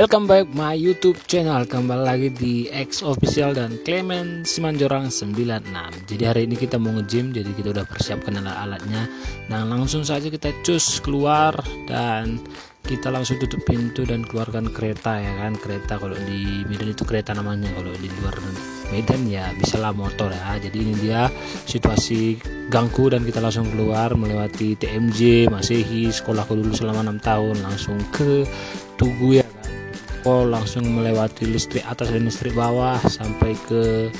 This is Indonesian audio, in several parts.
Welcome back my YouTube channel. Kembali lagi di X Official dan Clement Simanjorang 96. Jadi hari ini kita mau nge-gym, jadi kita udah persiapkan alat-alatnya. Nah, langsung saja kita cus keluar dan kita langsung tutup pintu dan keluarkan kereta, ya kan. Kereta kalau di Medan itu kereta namanya, kalau di luar Medan ya bisalah motor ya. Jadi ini dia situasi gangku dan kita langsung keluar melewati TMJ Masehi, sekolahku dulu selama 6 tahun, langsung ke Tugu ya kan. Langsung melewati listrik atas dan listrik bawah sampai ke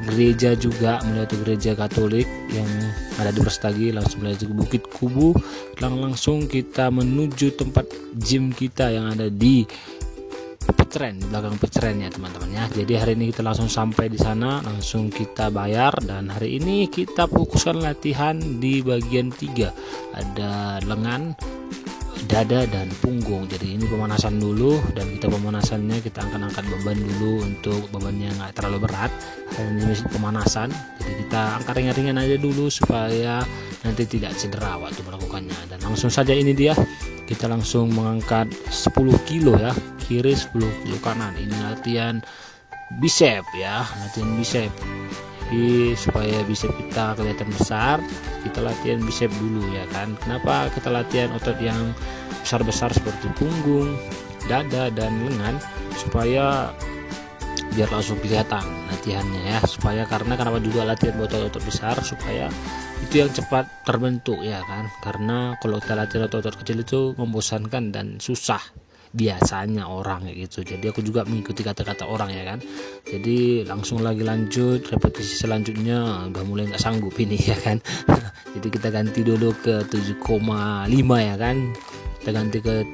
gereja, juga melewati gereja Katolik yang ada di Brastagi, langsung melewati Bukit Kubu dan langsung kita menuju tempat gym kita yang ada di Peceren, di belakang Peceren ya teman-teman ya. Jadi hari ini kita langsung sampai di sana, langsung kita bayar dan hari ini kita fokuskan latihan di bagian 3, ada lengan, dada dan punggung. Jadi ini pemanasan dulu, dan kita pemanasannya kita angkat beban dulu untuk bebannya nggak terlalu berat. Ini masih pemanasan, jadi kita angkat ringan-ringan aja dulu supaya nanti tidak cedera waktu melakukannya. Dan langsung saja ini dia, kita langsung mengangkat 10 kilo ya, kiri 10 kilo kanan. Ini latihan bicep ya, latihan bicep. Jadi supaya bicep kita kelihatan besar, kita latihan bicep dulu ya kan. Kenapa kita latihan otot yang besar-besar seperti punggung, dada dan lengan, supaya biar langsung kelihatan latihannya ya. Supaya kenapa juga latihan otot-otot besar, supaya itu yang cepat terbentuk ya kan. Karena kalau kita latihan otot-otot kecil itu membosankan dan susah biasanya orang kayak gitu. Jadi aku juga mengikuti kata-kata orang ya kan. Jadi langsung lagi lanjut repetisi selanjutnya, udah mulai nggak sanggup ini ya kan. Jadi kita ganti dulu ke 7,5 ya kan. Kita ganti ke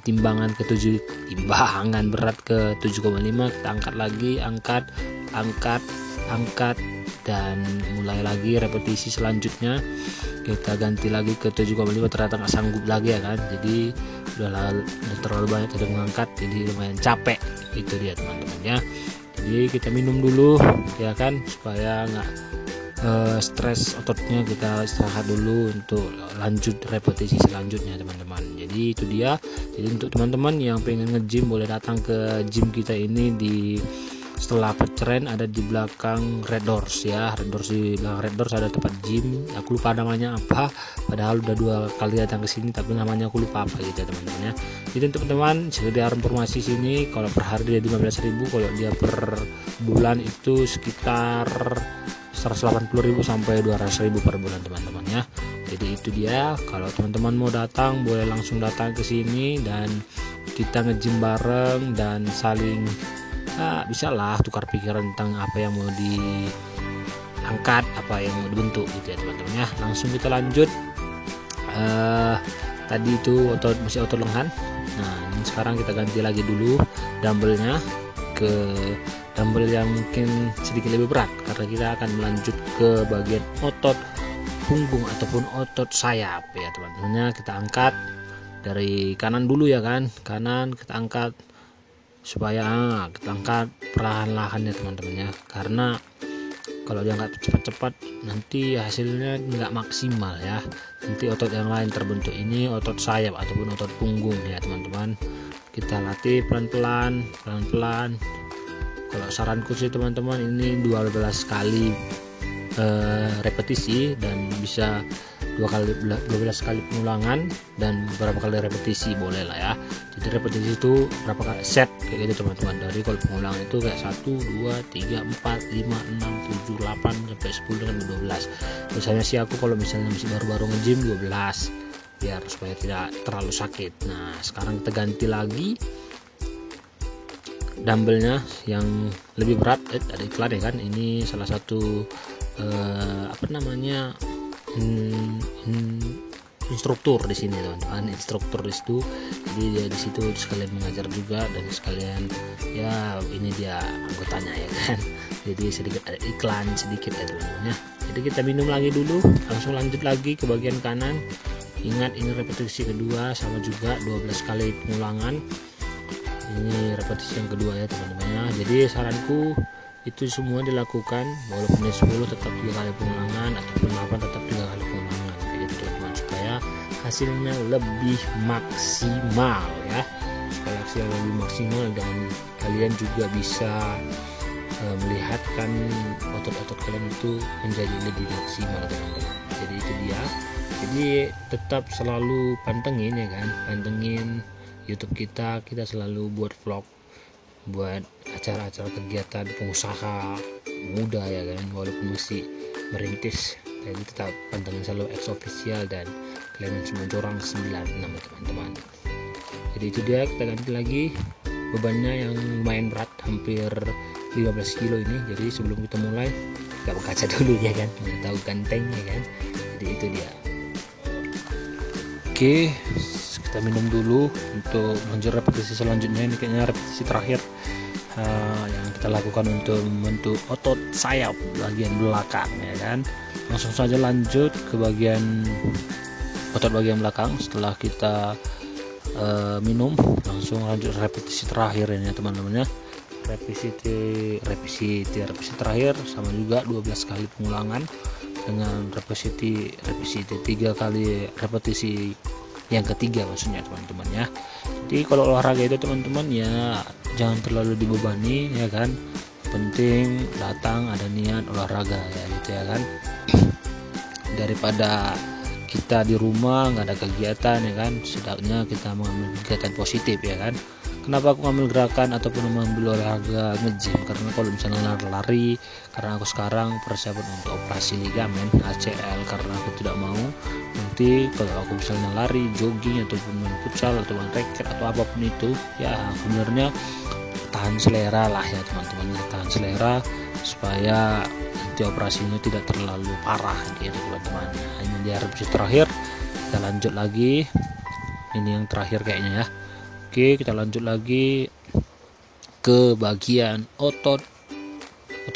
timbangan ke 7, timbangan berat ke 7,5. Kita angkat lagi, angkat dan mulai lagi repetisi selanjutnya. Kita ganti lagi ke 7,5, ternyata nggak sanggup lagi ya kan. Jadi udah terlalu banyak tadi mengangkat, jadi lumayan capek. Itu dia teman-teman ya. Jadi kita minum dulu ya kan, supaya nggak stres ototnya. Kita istirahat dulu untuk lanjut repetisi selanjutnya teman-teman. Jadi itu dia. Jadi untuk teman-teman yang pengen nge-gym boleh datang ke gym kita ini di setelah Peceren, ada di belakang Red Doors ya. Red Doors, di belakang Red Doors ada tempat gym, aku lupa namanya apa, padahal udah 2 kali datang ke sini tapi namanya aku lupa apa gitu ya teman-teman ya. Jadi untuk teman-teman sekedar informasi sini, kalau per hari dia 15.000, kalau dia per bulan itu sekitar 180.000 sampai 200.000 per bulan teman-teman ya. Jadi itu dia, kalau teman-teman mau datang boleh langsung datang ke sini dan kita nge-gym bareng dan saling bisa lah tukar pikiran tentang apa yang mau diangkat, apa yang mau dibentuk gitu ya teman-teman ya. Langsung kita lanjut. Tadi itu masih otot lengan. Nah ini sekarang kita ganti lagi dulu dumbbellnya ke dumbbell yang mungkin sedikit lebih berat, karena kita akan melanjut ke bagian otot punggung ataupun otot sayap ya teman-teman ya. Kita angkat dari kanan dulu ya kan, kanan kita angkat supaya kita angkat perlahan-lahan ya teman-teman ya. Karena kalau diangkat cepat-cepat nanti hasilnya nggak maksimal ya, nanti otot yang lain terbentuk. Ini otot sayap ataupun otot punggung ya teman-teman. Kita latih pelan-pelan. Kalau saranku sih teman-teman, ini 12 kali repetisi dan bisa 12 kali pengulangan dan beberapa kali repetisi boleh lah ya. Jadi repetisi itu berapa kali set kayak gitu teman-teman. Dari kalau pengulangan itu kayak 1, 2, 3, 4, 5, 6, 7, 8 sampai 10 sampai 12. Biasanya sih aku kalau misalnya masih baru-baru nge-gym 12 biar supaya tidak terlalu sakit. Nah sekarang kita ganti lagi dumbbellnya yang lebih berat. Ada iklan ya kan, ini salah satu instruktur di sini teman-teman, instruktur di situ. Jadi dia di situ sekalian mengajar juga dan sekalian ya ini dia anggotanya ya kan. Jadi sedikit ada iklan sedikit ya teman-teman ya. Jadi kita minum lagi dulu, langsung lanjut lagi ke bagian kanan. Ingat ini repetisi kedua, sama juga 12 kali pengulangan. Ini repetisi yang kedua ya teman-teman ya. Jadi saranku itu semua dilakukan, walaupun 10 tetap 3 kali pengulangan ataupun 8 tetap 3 kali pengulangan kayak gitu teman-teman, supaya hasilnya lebih maksimal ya. Supaya hasil yang lebih maksimal, dan kalian juga bisa melihatkan otot-otot kalian itu menjadi lebih maksimal, teman-teman. Jadi itu dia. Jadi tetap selalu pantengin ya kan, pantengin YouTube kita selalu buat vlog, buat acara-acara kegiatan pengusaha muda ya kan, walaupun masih merintis. Jadi tetap pantengin selalu X Official dan Clement Simanjorang 96 teman-teman. Jadi itu dia, kita ganti lagi bebannya yang lumayan berat, hampir 15 kilo ini. Jadi sebelum kita mulai kita berkaca dulu ya kan, tahu ganteng ya kan. Jadi itu dia. Oke, kita minum dulu untuk menuju repetisi selanjutnya. Ini kayaknya repetisi terakhir yang kita lakukan untuk membentuk otot sayap bagian belakang ya kan. Langsung saja lanjut ke bagian otot bagian belakang. Setelah kita minum, langsung lanjut repetisi terakhir ini ya teman-teman ya. Repetisi terakhir sama juga 12 kali pengulangan dengan repetisi 3 kali repetisi yang ketiga maksudnya teman-teman ya. Jadi kalau olahraga itu teman-teman ya jangan terlalu dibebani ya kan, penting datang ada niat olahraga ya gitu ya kan. Daripada kita di rumah nggak ada kegiatan ya kan, setidaknya kita mengambil kegiatan positif ya kan. Kenapa aku ngambil gerakan ataupun mengambil olahraga nge-gym? Karena kalau misalnya lari, karena aku sekarang persiapan untuk operasi ligamen ACL, karena aku tidak mau nanti kalau aku misalnya lari, jogging ataupun main futsal atau main racket atau apapun itu ya sebenarnya tahan selera lah ya teman-teman, tahan selera supaya nanti operasinya tidak terlalu parah gitu teman-teman. Ini dia repetisi terakhir, kita lanjut lagi. Ini yang terakhir kayaknya ya. Oke, kita lanjut lagi ke bagian otot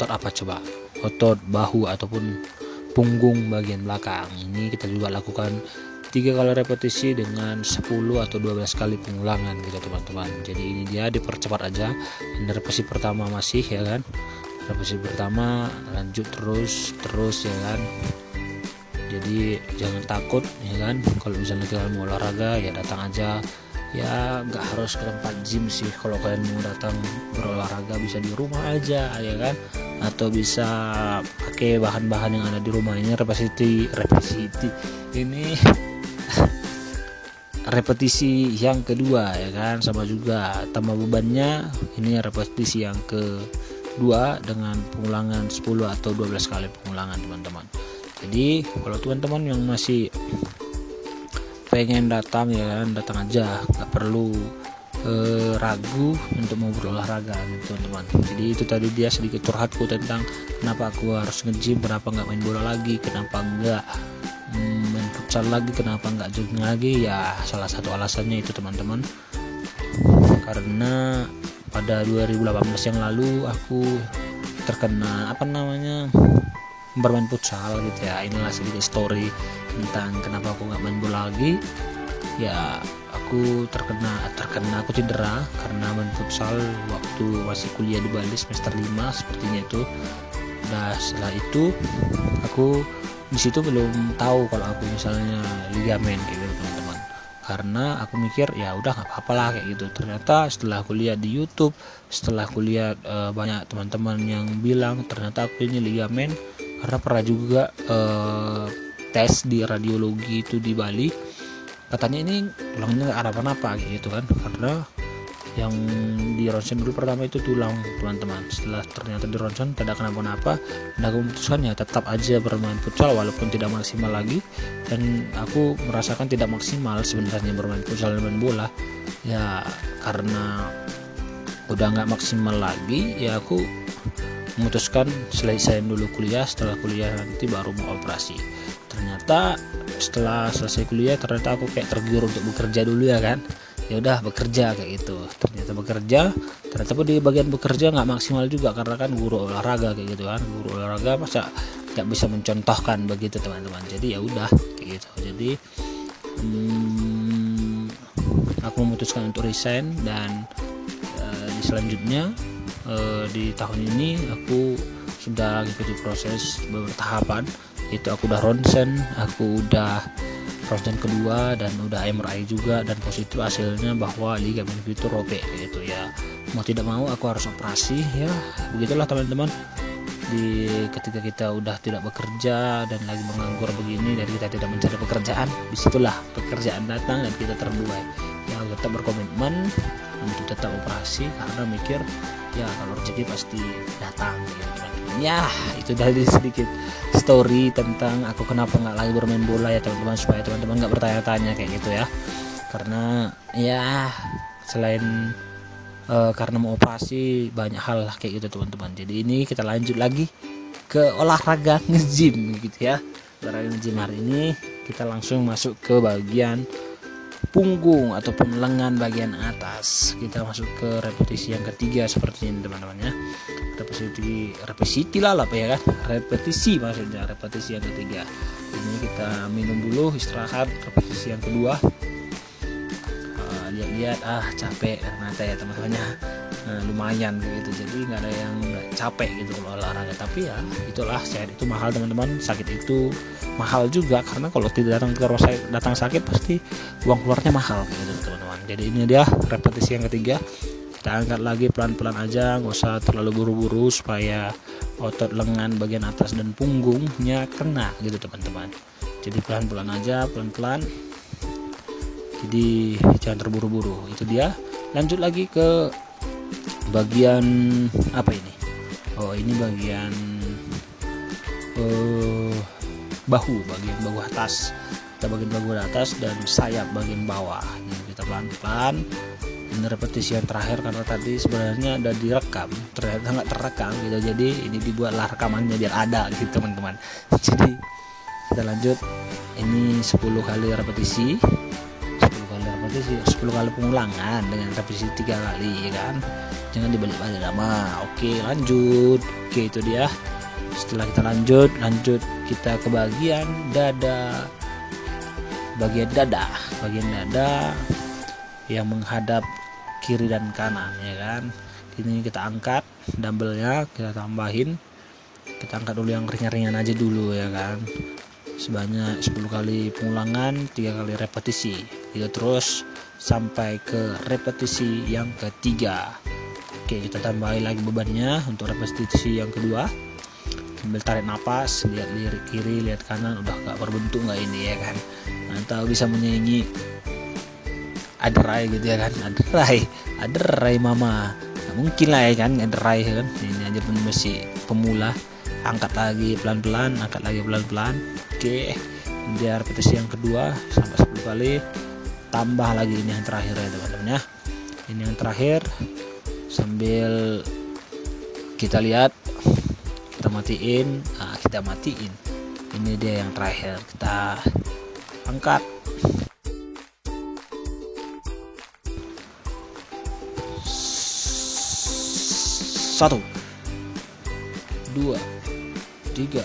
apa coba? Otot bahu ataupun punggung bagian belakang. Ini kita juga lakukan 3 kali repetisi dengan 10 atau 12 kali pengulangan gitu teman-teman. Jadi ini dia, dipercepat aja. Ini repetisi pertama masih ya kan. Repetisi pertama lanjut terus ya kan. Jadi jangan takut ya kan. Kalau misalnya kalian mau olahraga ya datang aja. Ya nggak harus ke tempat gym sih, kalau kalian mau datang berolahraga bisa di rumah aja ya kan, atau bisa pakai bahan-bahan yang ada di rumah. Ini repetisi ini repetisi yang kedua ya kan, sama juga tambah bebannya. Ini repetisi yang kedua dengan pengulangan 10 atau 12 kali pengulangan teman-teman. Jadi kalau teman-teman yang masih pengen datang ya kan, datang aja, nggak perlu ragu untuk mau berolahraga gitu teman-teman. Jadi itu tadi dia sedikit curhatku tentang kenapa aku harus nge-gym, kenapa nggak main bola lagi, kenapa nggak main futsal lagi, kenapa nggak jogging lagi. Ya salah satu alasannya itu teman-teman, karena pada 2018 yang lalu aku terkena bermain futsal gitu ya. Inilah sedikit story tentang kenapa aku nggak main bola lagi. Ya aku aku cedera karena main futsal waktu masih kuliah di Bali semester 5 sepertinya itu. Nah setelah itu aku di situ belum tahu kalau aku misalnya ligamen gitu teman-teman, karena aku mikir ya udah nggak apa-apa lah kayak gitu. Ternyata setelah aku lihat di YouTube, setelah aku lihat banyak teman-teman yang bilang ternyata aku ini ligamen, karena pernah juga tes di radiologi itu di Bali, katanya ini tulangnya nggak ada apa-apa gitu kan, karena yang di ronsen dulu pertama itu tulang teman-teman. Setelah ternyata di ronsen tidak kenapa-napa, dan aku memutuskan ya tetap aja bermain futsal walaupun tidak maksimal lagi. Dan aku merasakan tidak maksimal sebenarnya bermain futsal dan main bola ya, karena udah nggak maksimal lagi ya aku memutuskan selesaiin dulu kuliah. Setelah kuliah nanti baru mau operasi. Ternyata setelah selesai kuliah ternyata aku kayak tergiur untuk bekerja dulu ya kan. Ya udah bekerja kayak gitu. Ternyata pun di bagian bekerja nggak maksimal juga, karena kan guru olahraga kayak gitu kan. Guru olahraga masa nggak bisa mencontohkan begitu teman-teman. Jadi ya udah kayak gitu. Jadi aku memutuskan untuk resign, dan di selanjutnya di tahun ini aku sudah mengikuti proses beberapa tahapan. Itu aku udah ronsen, aku udah ronsen kedua dan udah MRI juga dan positif hasilnya bahwa ligamen itu robek gitu ya. Mau tidak mau aku harus operasi ya, begitulah teman-teman. Ketika kita udah tidak bekerja dan lagi menganggur begini dan kita tidak mencari pekerjaan, disitulah pekerjaan datang dan kita terbuai ya, tetap berkomitmen untuk tetap operasi karena mikir ya kalau rezeki pasti datang gitu teman-teman. Ya itu dari sedikit story tentang aku kenapa nggak lagi bermain bola ya teman-teman, supaya teman-teman nggak bertanya-tanya kayak gitu ya, karena ya selain karena mau operasi banyak hal lah kayak gitu teman-teman. Jadi ini kita lanjut lagi ke olahraga nge-gym gitu ya. Olahraga nge-gym hari ini kita langsung masuk ke bagian punggung ataupun lengan bagian atas. Kita masuk ke repetisi yang ketiga seperti ini teman-teman ya. Repetisi lah apa ya kan? Repetisi maksudnya, repetisi yang ketiga. Ini kita minum dulu, istirahat. Repetisi yang kedua. Lihat capek ternyata ya teman-teman ya. Lumayan gitu, jadi nggak ada yang capek gitu kalau olahraga. Tapi ya itulah, sehat itu mahal teman-teman, sakit itu mahal juga, karena kalau tidak datang sakit pasti uang keluarnya mahal gitu teman-teman. Jadi ini dia repetisi yang ketiga. Kita angkat lagi pelan-pelan aja, nggak usah terlalu buru-buru supaya otot lengan bagian atas dan punggungnya kena gitu teman-teman. Jadi pelan-pelan aja, pelan-pelan. Jadi jangan terburu-buru. Itu dia. Lanjut lagi ke bagian apa ini? Oh, ini bagian bagian bahu atas. Kita bagian bahu atas dan sayap bagian bawah. Ini kita pelan-pelan. Ini repetisi yang terakhir karena tadi sebenarnya ada direkam, ternyata nggak terekam gitu. Jadi ini dibuatlah rekamannya biar ada gitu teman-teman. Jadi kita lanjut. Ini 10 kali repetisi. 10 kali pengulangan dengan repetisi 3 kali ya kan, jangan dibalik-balik lama. Oke lanjut. Oke itu dia. Setelah kita lanjut kita ke bagian dada yang menghadap kiri dan kanan ya kan. Ini kita angkat dumbbellnya, kita tambahin, kita angkat dulu yang ringan-ringan aja dulu ya kan, sebanyak 10 kali pengulangan, 3 kali repetisi itu terus sampai ke repetisi yang ketiga. Oke kita tambahin lagi bebannya untuk repetisi yang kedua, sambil tarik napas, lihat kiri lihat kanan, udah gak berbentuk nggak ini ya kan, atau bisa menyanyi aderai gitu ya kan, aderai mama, nggak mungkin lah ya kan aderai kan, ini aja pun masih pemula. Angkat lagi pelan-pelan. Oke, dia repetisi yang kedua sampai 10 kali, tambah lagi ini yang terakhir ya teman-teman ya. Ini yang terakhir, sambil kita lihat, kita matiin. Ini dia yang terakhir, kita angkat. 1 2 3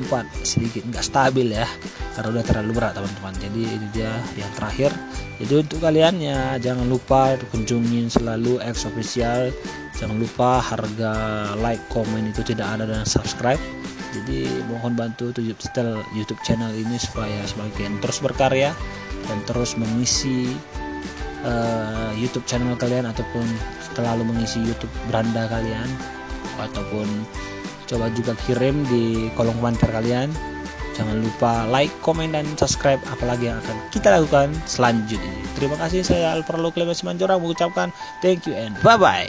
4, sedikit nggak stabil ya karena udah terlalu berat teman-teman. Jadi ini dia yang terakhir. Jadi untuk kalian ya jangan lupa kunjungin selalu X Official. Jangan lupa harga like, komen itu tidak ada, dan subscribe. Jadi mohon bantu setel YouTube channel ini supaya semakin terus berkarya dan terus mengisi YouTube channel kalian, ataupun selalu mengisi YouTube beranda kalian, ataupun coba juga kirim di kolom komentar kalian. Jangan lupa like, komen, dan subscribe apalagi yang akan kita lakukan selanjutnya. Terima kasih, saya Alvaro Clemens Simanjorang mengucapkan thank you and bye bye.